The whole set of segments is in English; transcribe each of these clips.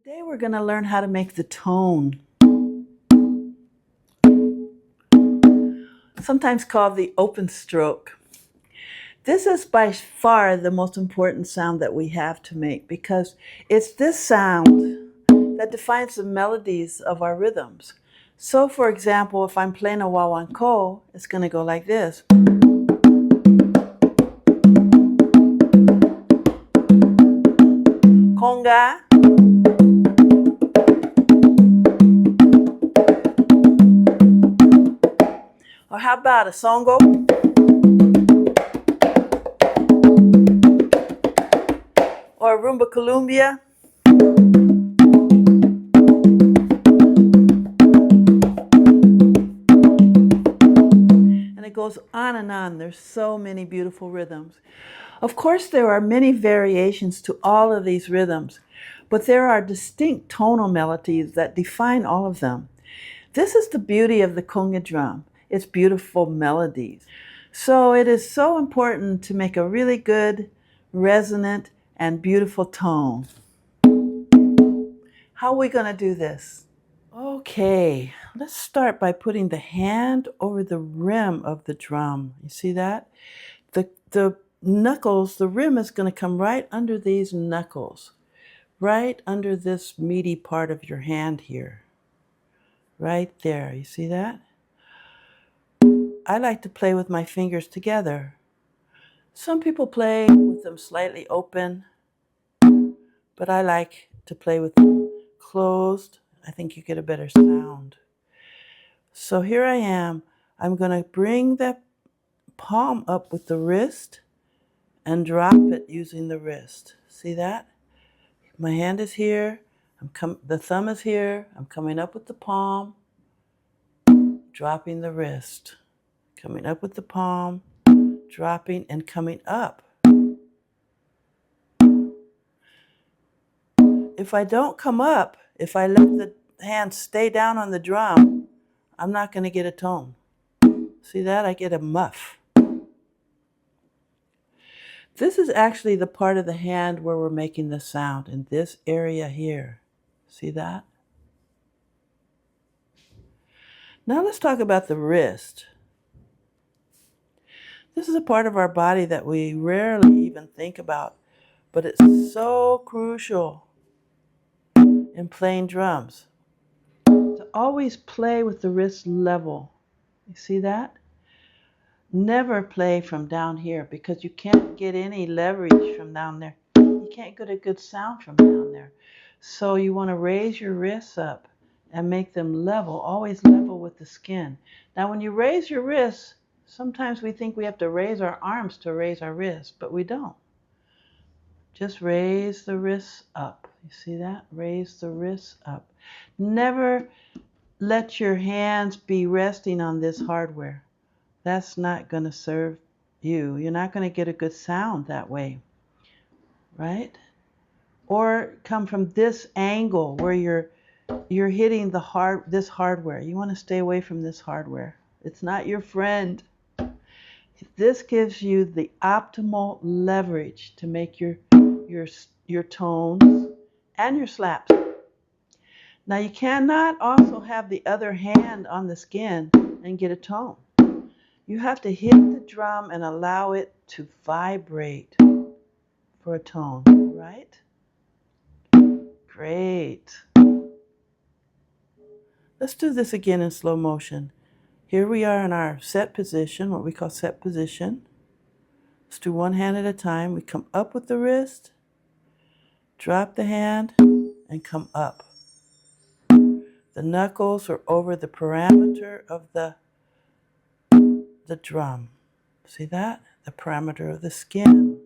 Today we're going to learn how to make the tone, sometimes called the open stroke. This is by far the most important sound that we have to make because it's this sound that defines the melodies of our rhythms. So for example, if I'm playing a wawanko, it's going to go like this. Conga. Or how about a songo? Or a rumba columbia? And it goes on and on. There's so many beautiful rhythms. Of course, there are many variations to all of these rhythms, but there are distinct tonal melodies that define all of them. This is the beauty of the conga drum. It's beautiful melodies. So it is so important to make a really good, resonant, and beautiful tone. How are we going to do this? Okay, let's start by putting the hand over the rim of the drum. You see that? The knuckles, the rim is going to come right under these knuckles, right under this meaty part of your hand here. Right there, you see that? I like to play with my fingers together. Some people play with them slightly open, but I like to play with them closed. I think you get a better sound. So here I am. I'm going to bring the palm up with the wrist and drop it using the wrist. See that? My hand is here. The thumb is here. I'm coming up with the palm, dropping the wrist. Coming up with the palm, dropping and coming up. If I don't come up, if I let the hand stay down on the drum, I'm not going to get a tone. See that? I get a muff. This is actually the part of the hand where we're making the sound, in this area here. See that? Now let's talk about the wrist. This is a part of our body that we rarely even think about, but it's so crucial in playing drums. To always play with the wrist level. You see that? Never play from down here because you can't get any leverage from down there. You can't get a good sound from down there. So you want to raise your wrists up and make them level, always level with the skin. Now when you raise your wrists, sometimes we think we have to raise our arms to raise our wrists, but we don't. Just raise the wrists up. You see that? Raise the wrists up. Never let your hands be resting on this hardware. That's not going to serve you. You're not going to get a good sound that way, right? Or come from this angle where you're hitting this hardware. You want to stay away from this hardware. It's not your friend. This gives you the optimal leverage to make your tones and your slaps. Now you cannot also have the other hand on the skin and get a tone. You have to hit the drum and allow it to vibrate for a tone, right? Great. Let's do this again in slow motion. Here we are in our set position, what we call set position. Let's do one hand at a time. We come up with the wrist, drop the hand, and come up. The knuckles are over the parameter of the drum. See that? The parameter of the skin.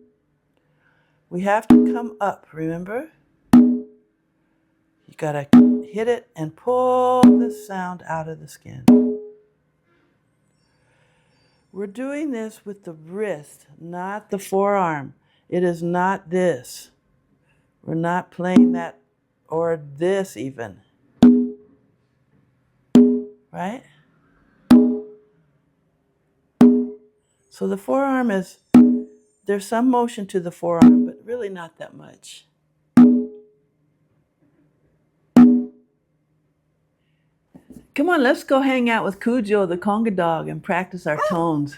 We have to come up, remember? You gotta hit it and pull the sound out of the skin. We're doing this with the wrist, not the forearm. It is not this. We're not playing that or this even. Right? So the forearm there's some motion to the forearm, but really not that much. Come on, let's go hang out with Cujo, the conga dog, and practice our tones.